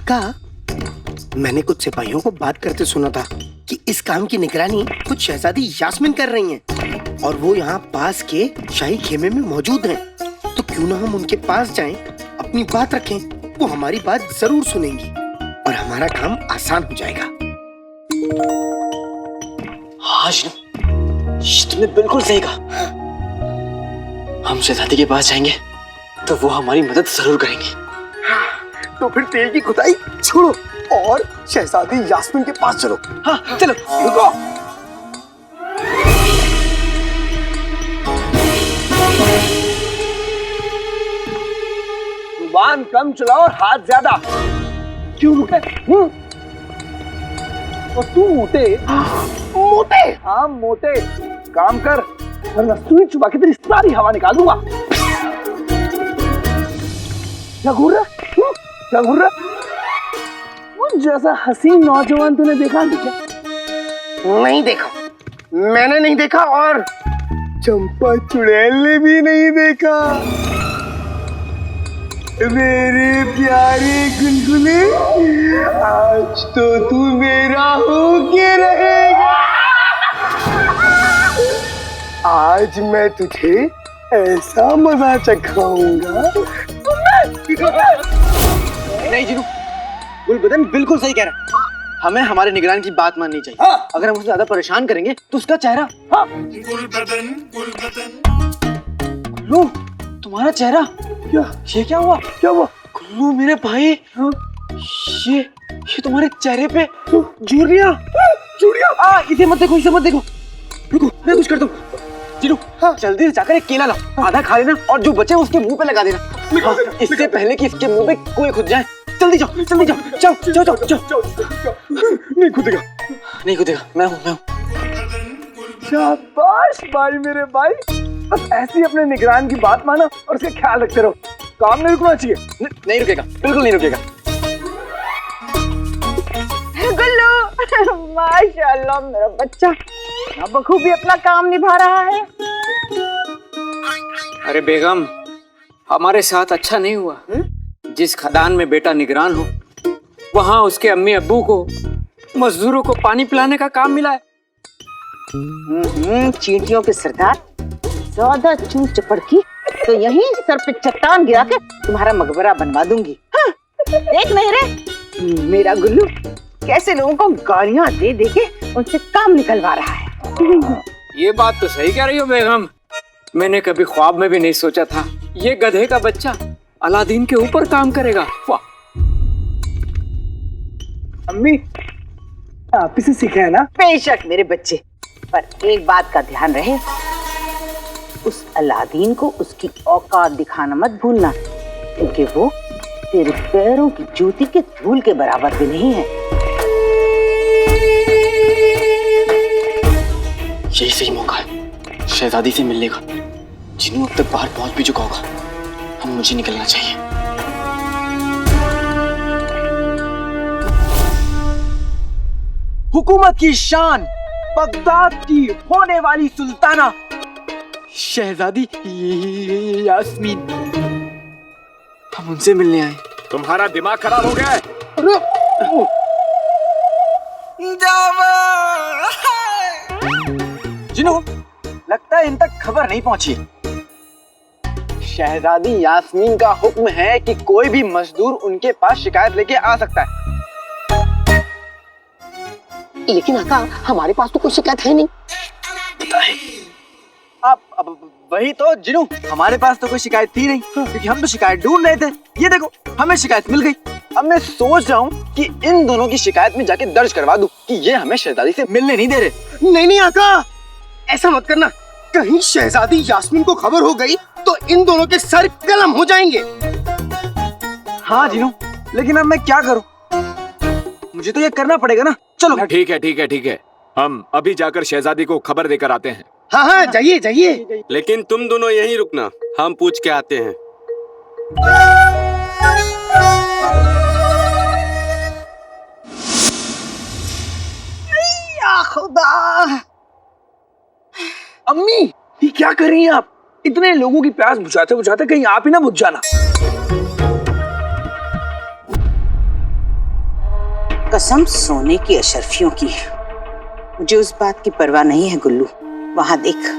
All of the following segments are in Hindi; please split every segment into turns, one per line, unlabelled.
आका, मैंने कुछ सिपाहियों को बात करते सुना था कि इस काम की निगरानी कुछ शहजादी यास्मीन कर रही हैं और वो यहाँ पास के शाही खेमे में मौजूद हैं। तो क्यों ना हम उनके पास जाएं, अपनी बात रखें, वो हमारी बात जरूर सुनेंगी और हमारा काम आसान हो जाएगा।
हाँ तुमने बिल्कुल सही कहा। हम शहजादी के पास जाएंगे तो वो हमारी मदद जरूर करेंगे।
तो फिर तेल की खुदाई छोड़ो और शहजादी यास्मीन के पास चलो।
हाँ चलो। रुको।
जुबान कम चलाओ और हाथ ज्यादा। क्यों मोटे? और तू मोटे? मोटे? हाँ मोटे। काम कर वरना सुई चुबा के तेरी सारी हवा निकाल दूंगा। क्या घूर रहा? क्या घूर रहा? वो जैसा हसीन नौजवान तूने देखा नहीं क्या?
नहीं देखा, मैंने नहीं देखा और चंपा चुड़ैल ने भी नहीं देखा। मेरे प्यारे गुलगुले, आज तो तू मेरा होके रहेगा। आज मैं तुझे ऐसा मजा चखाऊंगा।
नहीं जिनू, गुलबदन बिल्कुल सही कह रहा है। हमें हमारे निगरान की बात माननी चाहिए।
हाँ।
अगर हम उसे ज्यादा परेशान करेंगे तो उसका चेहरा।
हाँ।
गुल्लू, तुम्हारा चेहरा। ये क्या हुआ?
क्या हुआ?
गुल्लू मेरे भाई।
हाँ?
ये तुम्हारे चेहरे पे
चूड़ियां। चूड़ियां।
इसे मत देखो, इसे मत देखो। रुको, मैं कुछ करता हूँ। जीनू, जल्दी से जाकर एक केला लाओ, आधा खा लेना और जो बचे उसके मुंह पे लगा देना। हाँ, इससे पहले कि इसके मुंह पे कोई खुद जाए। जल्दी जाओ, जल्दी जाओ, जाओ जाओ जाओ जाओ।
नहीं खुदेगा,
नहीं खुदेगा, मैं हूँ।
शाबाश भाई मेरे भाई, बस ऐसे ही अपने निगरान की बात मानो और उसका ख्याल रखते रहो। काम नहीं रुकना चाहिए।
नहीं रुकेगा, बिल्कुल नहीं रुकेगा।
गुल्लू, माशाल्लाह मेरा बच्चा बखूबी अपना काम निभा रहा है।
अरे बेगम, हमारे साथ अच्छा नहीं हुआ। जिस खदान में बेटा निगरान हो, वहाँ उसके अम्मी अब्बू को मजदूरों को पानी पिलाने का काम मिला है।
चींटियों के सरदार, ज्यादा चूर चपड़ की तो यहीं सर पे चट्टान गिरा के तुम्हारा मकबरा बनवा दूंगी। हाँ, देख नहीं रे, मेरा गुल्लू कैसे लोगों को गालियां दे दे के उनसे काम निकलवा रहा है।
ये बात तो सही कह रही हो बेगम। मैंने कभी ख्वाब में भी नहीं सोचा था ये गधे का बच्चा अलादीन के ऊपर काम करेगा। वाह।
अम्मी, आप इसे सीखा है ना?
बेशक मेरे बच्चे, पर एक बात का ध्यान रहे, उस अलादीन को उसकी औकात दिखाना मत भूलना, क्योंकि वो तेरे पैरों की जूती के धूल के बराबर भी नहीं है।
यही सही मौका है शहजादी से मिलने का। जिनू अब तक बाहर पहुंच भी चुका होगा, हम मुझे निकलना चाहिए। हुकूमत की शान, बगदाद की होने वाली सुल्ताना शहजादी यास्मीन, हम उनसे मिलने आए।
तुम्हारा दिमाग खराब हो गया है?
जिनू, लगता है इन तक खबर नहीं पहुंची। शहजादी यास्मीन का हुक्म है कि कोई भी मजदूर उनके पास शिकायत लेके आ सकता है।
लेकिन आका, हमारे पास तो कोई शिकायत है नहीं।
अब वही तो जिनू, हमारे पास तो कोई शिकायत थी नहीं, क्योंकि हम तो शिकायत ढूंढ रहे थे। ये देखो, हमें शिकायत मिल गई। अब मैं सोच रहा हूँ कि इन दोनों की शिकायत में जाके दर्ज करवा दूं कि ये हमें शहजादी से मिलने नहीं दे रहे।
नहीं आका, ऐसा मत करना। कहीं शहजादी यास्मीन को खबर हो गई तो इन दोनों के सर कलम हो जाएंगे।
हाँ जिनू, लेकिन अब मैं क्या करूँ? मुझे तो ये करना पड़ेगा ना। चलो।
ठीक है, हम अभी जाकर शहजादी को खबर देकर आते हैं।
हाँ, जाइए।
लेकिन तुम दोनों यहीं रुकना, हम पूछ के आते हैं।
या खुदा, अम्मी ये क्या कर रही हैं आप? इतने लोगों की प्यास बुझाते बुझाते कहीं आप ही ना बुझ जाना।
कसम सोने की अशरफियों की, मुझे उस बात की परवाह नहीं है गुल्लू। वहां देख,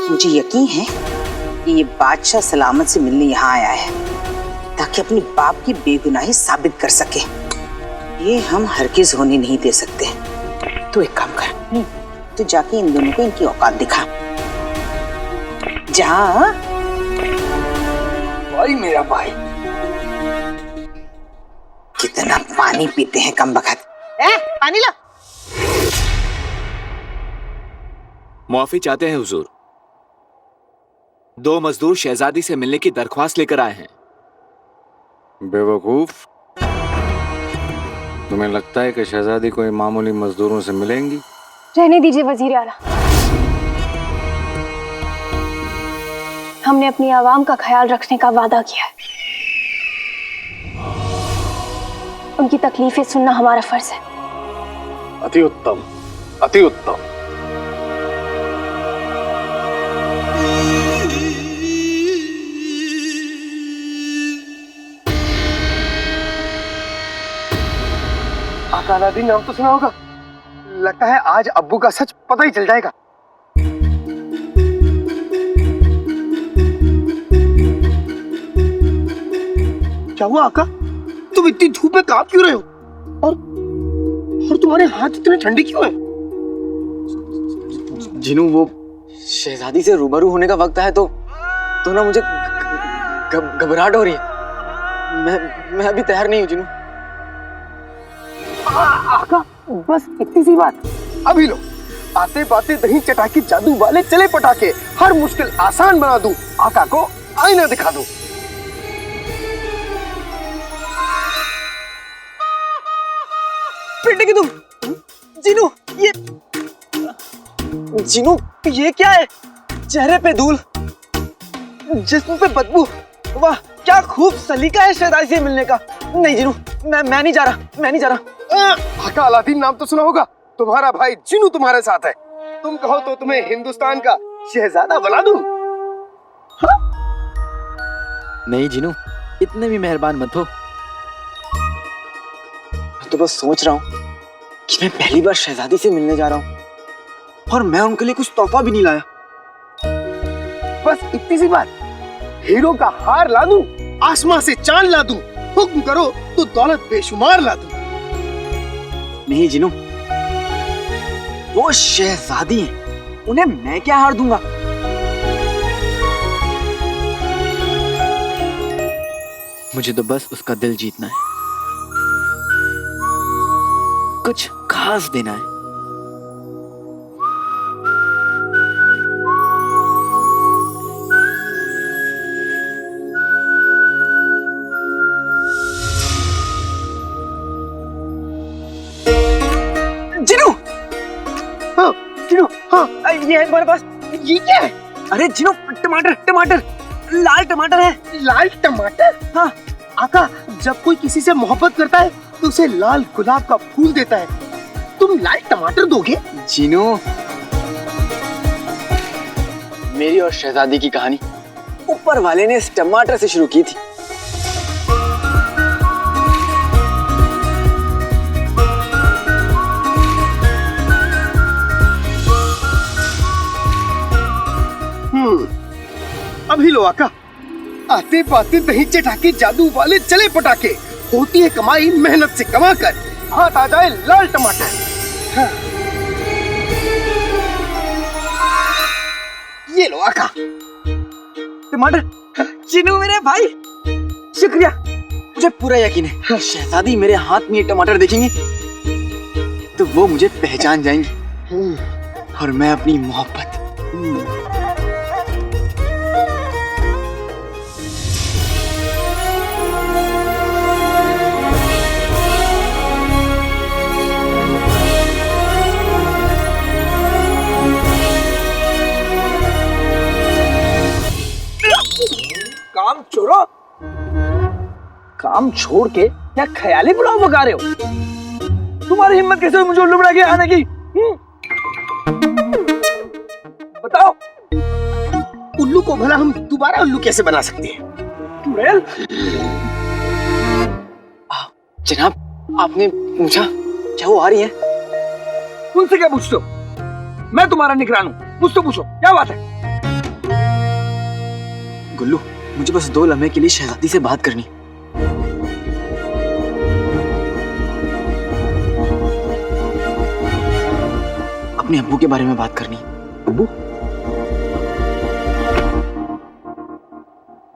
मुझे यकीन है कि ये बादशाह सलामत से मिलने यहाँ आया है ताकि अपनी बाप की बेगुनाही साबित कर सके। ये हम हरगिज होने नहीं दे सकते। तू एक काम कर, तू जाके इन दोनों को इनकी औकात दिखा। जा।
भाई मेरा भाई,
कितना पानी पीते हैं कम बखत। पानी ला।
माफी चाहते हैं हुजूर। 2 मजदूर शहजादी से मिलने की दरख्वास्त लेकर आए हैं।
बेवकूफ, तुम्हें लगता है कि शहजादी कोई मामूली मजदूरों से मिलेंगी?
रहने दीजिए वजीर आला, हमने अपनी आवाम का ख्याल रखने का वादा किया है। उनकी तकलीफें सुनना हमारा फर्ज है।
अति उत्तम, अति उत्तम। आका अलादीन नाम तो सुना होगा। लगता है आज अब्बू का सच पता ही चल जाएगा। क्या हुआ आका? तुम इतनी धूप में कांप क्यों रहे हो? और तुम्हारे हाथ इतने ठंडे क्यों हैं?
जिनू, वो शहजादी से रूबरू होने का वक्त है तो ना मुझे घबराहट हो रही है। मैं अभी तैयार नहीं हूँ जिनू।
आका बस इतनी सी बात। अभी लो, आते बाते दही चटाके जादू वाले चले पटाके, हर मुश्किल आसान बना दूं, आका को आईना दिखा दूं।
पिंड की तुम जिनू, ये क्या है? चेहरे पे धूल, जिस्म पे बदबू। वाह, क्या खूब सलीका है शहजादी से मिलने का। नहीं जिनू, मैं नहीं जा रहा।
आका अलादीन नाम तो सुना होगा। तुम्हारा भाई जिनू तुम्हारे साथ है। तुम कहो तो तुम्हें हिंदुस्तान का शहजादा बना दूं।
नहीं जिनू, इतने भी मेहरबान मत हो। मैं तो बस सोच रहा हूँ कि मैं पहली बार शहजादी से मिलने जा रहा हूँ और मैं उनके लिए कुछ तोहफा भी नहीं लाया।
बस इतनी सी बात। हीरो का हार ला दूं, आसमां से चांद ला दूं, हुक्म करो तो दौलत बेशुमार ला दूं।
नहीं जिनू, वो शहजादी हैं, उन्हें मैं क्या हार दूंगा? मुझे तो बस उसका दिल जीतना है, कुछ खास देना है। जिनू,
हाँ जिनू, हाँ
ये है तुम्हारे पास।
ये क्या है?
अरे जिनू, टमाटर, लाल टमाटर है।
लाल टमाटर?
हाँ।
आका, जब कोई किसी से मोहब्बत करता है तो उसे लाल गुलाब का फूल देता है। तुम लाल टमाटर दोगे?
जिनू, मेरी और शहजादी की कहानी ऊपर वाले ने इस टमाटर से शुरू की थी।
अभी लो आका। आते पाते दही चटाके जादू वाले चले पटाके, होती है कमाई मेहनत से कमा कर, हाथ आ जाए लाल टमाटर। हाँ। ये लो आका।
टमाटर। जिनू मेरे भाई, शुक्रिया। मुझे पूरा यकीन है शहजादी मेरे हाथ में ये टमाटर देखेंगी तो वो मुझे पहचान जाएंगी और मैं अपनी मोहब्बत।
काम छोड़ो। काम छोड़ के क्या ख्याली पुलाव पका रहे हो? तुम्हारी हिम्मत कैसे हुई मुझे उल्लू बना के आने की? बताओ। उल्लू को भला हम दोबारा उल्लू कैसे बना सकते हैं? चुड़ैल।
जनाब आपने पूछा क्या वो आ रही है?
उनसे क्या पूछते हो? मैं तुम्हारा निगरान हूँ, मुझसे पूछो क्या बात है?
गुल्लू मुझे बस 2 लम्हे के लिए शहजादी से बात करनी। अपने अब्बू के बारे में बात करनी। अब्बू?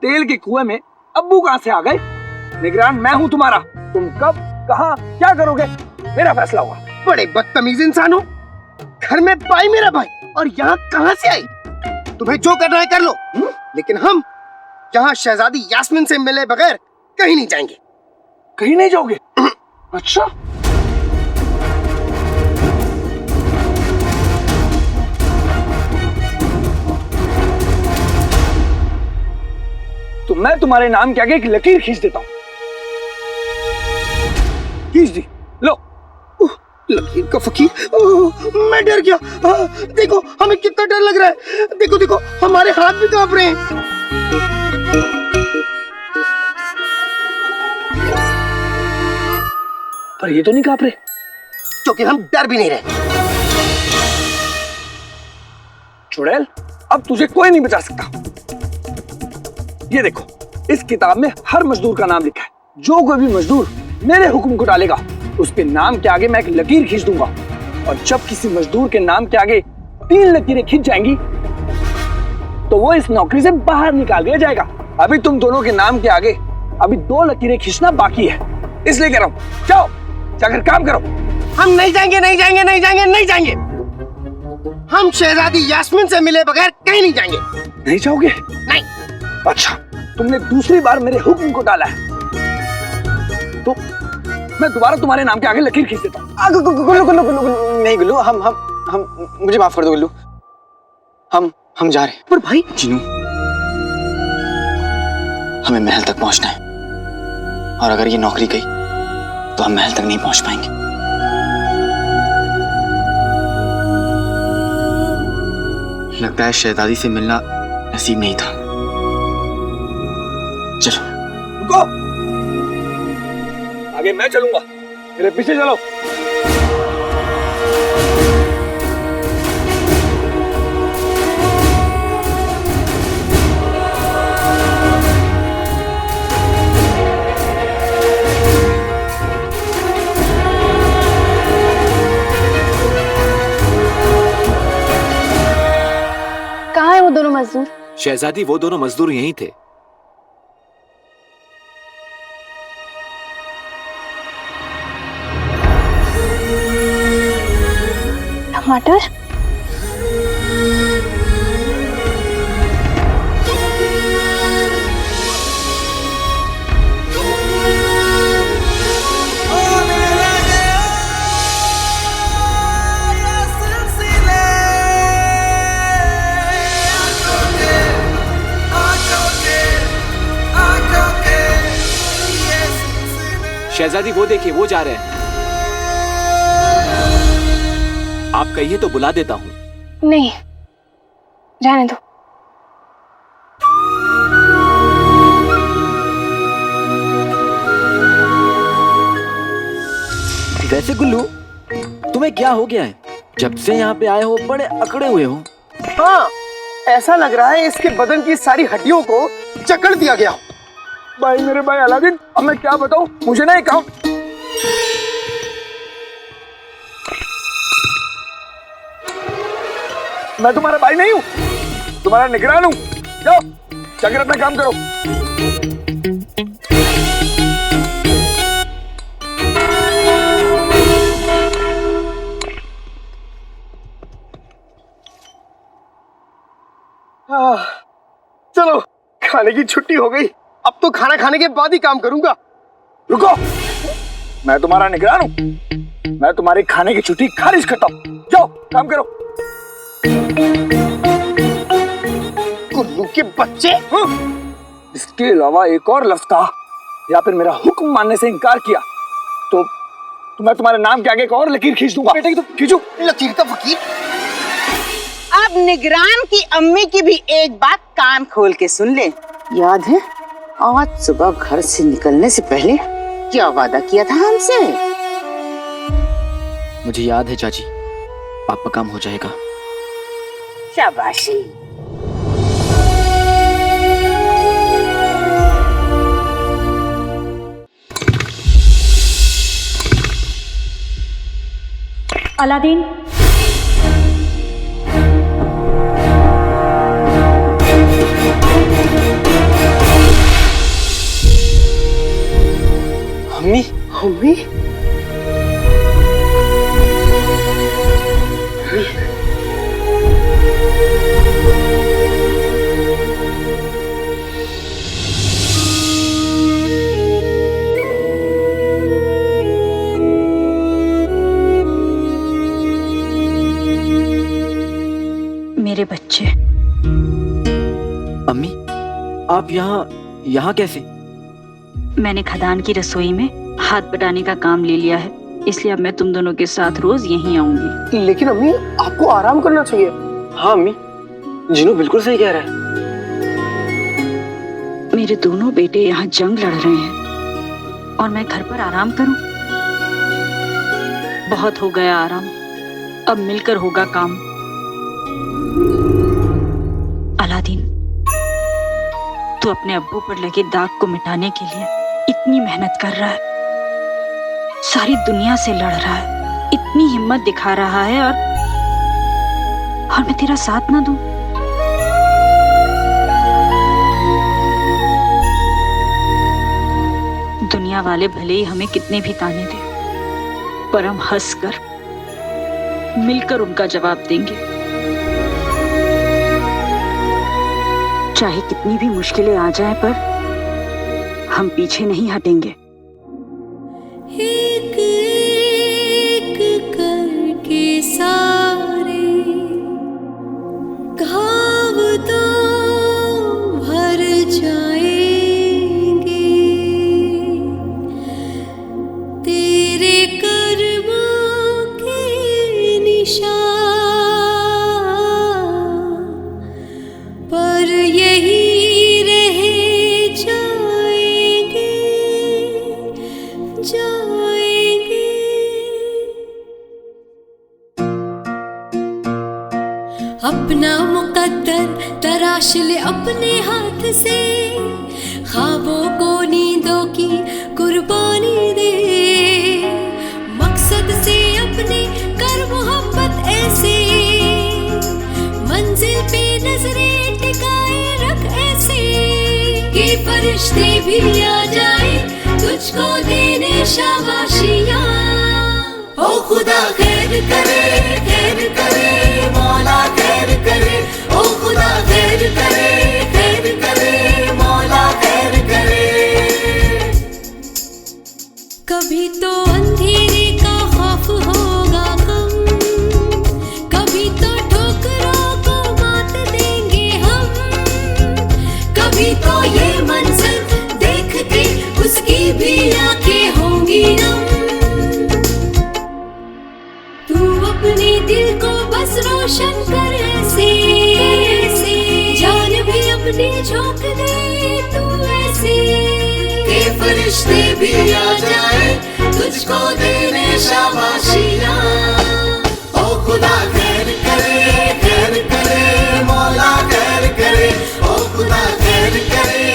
तेल के कुएं में अब्बू कहां से आ गए? निगरान मैं हूं तुम्हारा। तुम कब कहां क्या करोगे मेरा फैसला होगा। बड़े बदतमीज इंसान हो। घर में भाई मेरा भाई और यहाँ कहां से आई? तुम्हें जो करना है कर लो, लेकिन हम यहाँ शहजादी यास्मीन से मिले बगैर कहीं नहीं जाएंगे। कहीं नहीं जाओगे? अच्छा तो मैं तुम्हारे नाम के आगे एक लकीर खींच देता हूं। खींच दी, लो। लकीर का फकीर, मैं डर गया। देखो हमें कितना डर लग रहा है। देखो देखो हमारे हाथ भी कांप रहे हैं। पर ये तो नहीं कांप रहे, क्योंकि हम डर भी नहीं रहे। चुड़ैल, अब तुझे कोई नहीं बचा सकता। ये देखो, इस किताब में हर मजदूर का नाम लिखा है। जो कोई भी मजदूर मेरे हुक्म को टालेगा, उसके नाम के आगे मैं एक लकीर खींच दूंगा। और जब किसी मजदूर के नाम के आगे 3 लकीरें खींच जाएंगी, तो वो इस नौकरी से बाहर निकाल दिया जाएगा। अभी तुम दोनों के नाम के आगे अभी 2 लकीरें खींचना बाकी है, इसलिए कह रहा हूं, जाओ जाकर काम करो। हम नहीं जाएंगे, नहीं जाएंगे, नहीं जाएंगे, नहीं जाएंगे। हम शहजादी यास्मीन से मिले बगैर कहीं नहीं जाएंगे। नहीं जाओगे? नहीं। अच्छा, तुमने दूसरी बार मेरे हुक्म को डाला है, तो मैं दोबारा तुम्हारे नाम के आगे लकीर खींच देता हूँ।
गुल्लू गुल्लू गुल्लू गुल्लू नहीं गुल्लू, हम मुझे माफ कर दो गुल्लू। हम जा रहे हैं।
पर भाई
जिनू, हमें महल तक पहुंचना है, और अगर ये नौकरी गई तो हम महल तक नहीं पहुंच पाएंगे। लगता है शहजादी से मिलना नसीब नहीं था। चलो।
रुको, आगे मैं चलूंगा, मेरे पीछे चलो।
कहाँ है वो दोनों मजदूर?
शहजादी वो दोनों मजदूर यहीं थे।
टमाटर?
शहजादी वो देखिए, वो जा रहे हैं। आप कहिए तो बुला देता हूं।
नहीं, रहने दो।
वैसे गुल्लू, तुम्हें क्या हो गया है? जब से यहाँ पे आए हो बड़े अकड़े हुए हो।
हाँ, ऐसा लग रहा है इसके बदन की सारी हड्डियों को जकड़ दिया गया। भाई मेरे भाई अलादीन, अब मैं क्या बताऊं, मुझे नहीं कहा। मैं तुम्हारा भाई नहीं हूं, तुम्हारा निगरान हूं। जाओ जाकर अपना काम करो। चलो, खाने की छुट्टी हो गई। अब तो खाना खाने के बाद ही काम करूंगा। रुको, मैं तुम्हारा निगरान हूं, मैं तुम्हारी खाने की छुट्टी खारिज करता हूं। जाओ काम करो। कुल्लू के बच्चे। इसके अलावा एक और लफ्ज कहा या फिर मेरा हुक्म मानने से इनकार किया तो मैं तुम्हारे नाम के आगे एक और लकीर खींच दूंगा। बेटे की तो खींचो लकीर का फकीर।
अब निगरान की अम्मी की भी एक बात कान खोल के सुन ले। याद है, आज सुबह घर से निकलने से पहले क्या वादा किया था हमसे?
मुझे याद है चाची, पापा काम हो जाएगा।
शाबाशी।
अलादीन,
अम्मी,
अम्मी
मेरे बच्चे।
अम्मी, आप यहाँ कैसे?
मैंने खदान की रसोई में हाथ बटाने का काम ले लिया है, इसलिए अब मैं तुम दोनों के साथ रोज यहीं आऊंगी।
लेकिन अम्मी आपको आराम करना चाहिए।
हाँ अम्मी, जिनू बिल्कुल सही कह रहा है।
मेरे दोनों बेटे यहाँ जंग लड़ रहे हैं और मैं घर पर आराम करूं? बहुत हो गया आराम, अब मिलकर होगा काम। अलादीन, तू अपने अब्बू पर लगे दाग को मिटाने के लिए इतनी मेहनत कर रहा है, सारी दुनिया से लड़ रहा है, इतनी हिम्मत दिखा रहा है, और मैं तेरा साथ ना दूं? दुनिया वाले भले ही हमें कितने भी ताने दें, पर हम हंसकर मिलकर उनका जवाब देंगे। चाहे कितनी भी मुश्किलें आ जाएं, पर हम पीछे नहीं हटेंगे।
एक एक करके सारे घाव तो भर जाएंगे, तेरे कर्मों के निशान पर यही रह जाएंगे, जाएंगे। अपना मुकद्दर तराश ले अपने हाथ से, ख्वाबों को नींदों की कुर्बानी दे, मकसद से अपने कर मोहब्बत ऐसे, मंजिल पे नजरें टिकाए रख ऐसे, कि फरिश्ते भी आ जाए तुझको देने शाबाशियां। ओ खुदा खैर करे मौला खैर करे, ओ खुदा खैर करे मौला खैर करे। कभी तो अंधेरे का खौफ होगा कम, कभी तो ठोकरों को मात देंगे हम, कभी तो ये मंजर देख के उसकी भी आंखें होंगी नम। तू अपने दिल को बस रोशन कर ऐसे, जान भी अपनी झोंक दे तू ऐसे, के फरिश्ते भी आ जाए तुझको देने शाबाशियां। ओ खुदा खैर करे मौला खैर करे, ओ खुदा खैर करे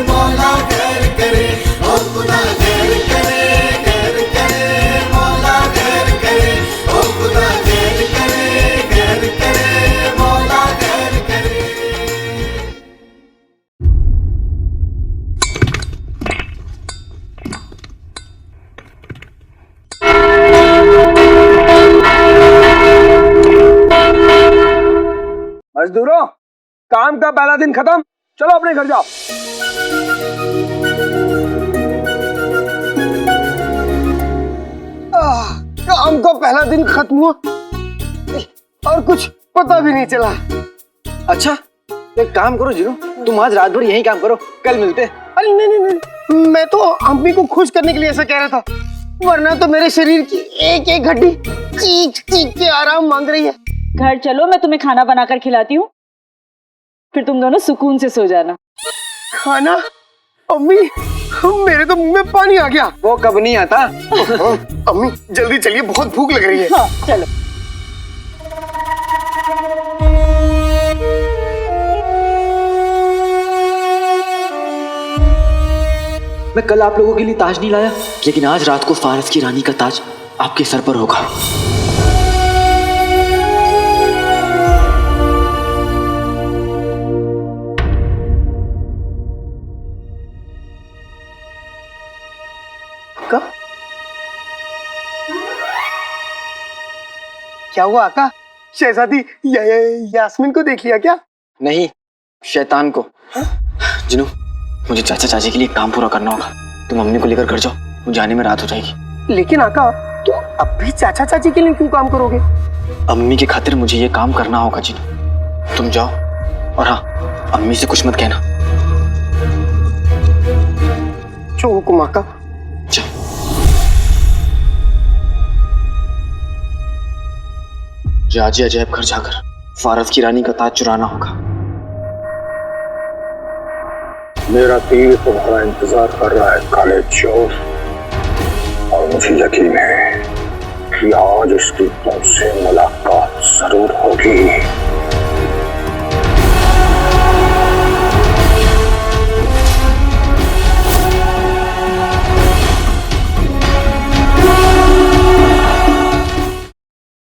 मौला खैर करे, ओ खुदा खैर करे मौला खैर करे, ओ खुदा खैर करे मौला खैर करे।
मजदूरों, काम का पहला दिन खत्म, चलो अपने घर जाओ।
काम का पहला दिन खत्म हुआ और कुछ पता भी नहीं चला।
अच्छा, एक काम करो जिनू, तुम आज रात भर यही काम करो, कल मिलते।
अरे नहीं, मैं तो अम्मी को खुश करने के लिए ऐसा कह रहा था, वरना तो मेरे शरीर की एक एक हड्डी चीख चीख के आराम मांग रही है।
घर चलो, मैं तुम्हें खाना बनाकर खिलाती हूँ, फिर तुम दोनों सुकून से सो जाना।
खाना? अम्मी मेरे तो मुंह में पानी आ गया।
वो कब नहीं आता।
अम्मी जल्दी चलिए, बहुत भूख लग रही है।
हाँ, चलो।
मैं कल आप लोगों के लिए ताज नहीं लाया, लेकिन आज रात को फारस की रानी का ताज आपके सर पर होगा।
आका? क्या हुआ आका? शहजादी यास्मीन को देख लिया क्या?
नहीं, शैतान को। जिनू, मुझे चाचा चाची के लिए काम पूरा करना होगा। तुम मम्मी को लेकर घर जाओ, मुझे आने में रात हो जाएगी।
लेकिन आका, तो अब भी चाचा चाची के लिए क्यों काम करोगे?
अम्मी की खातिर मुझे ये काम करना होगा जिनू। तुम जाओ, और हाँ, अम्मी से कुछ मत कहना।
जो हुकुम आका।
मुझे आज ही अजैब घर जाकर फारस की रानी का ताज चुराना होगा।
मेरा तीर तुम्हारा इंतजार कर रहा है काले चोर, और मुझे यकीन है कि आज इसकी तुमसे मुलाकात जरूर होगी।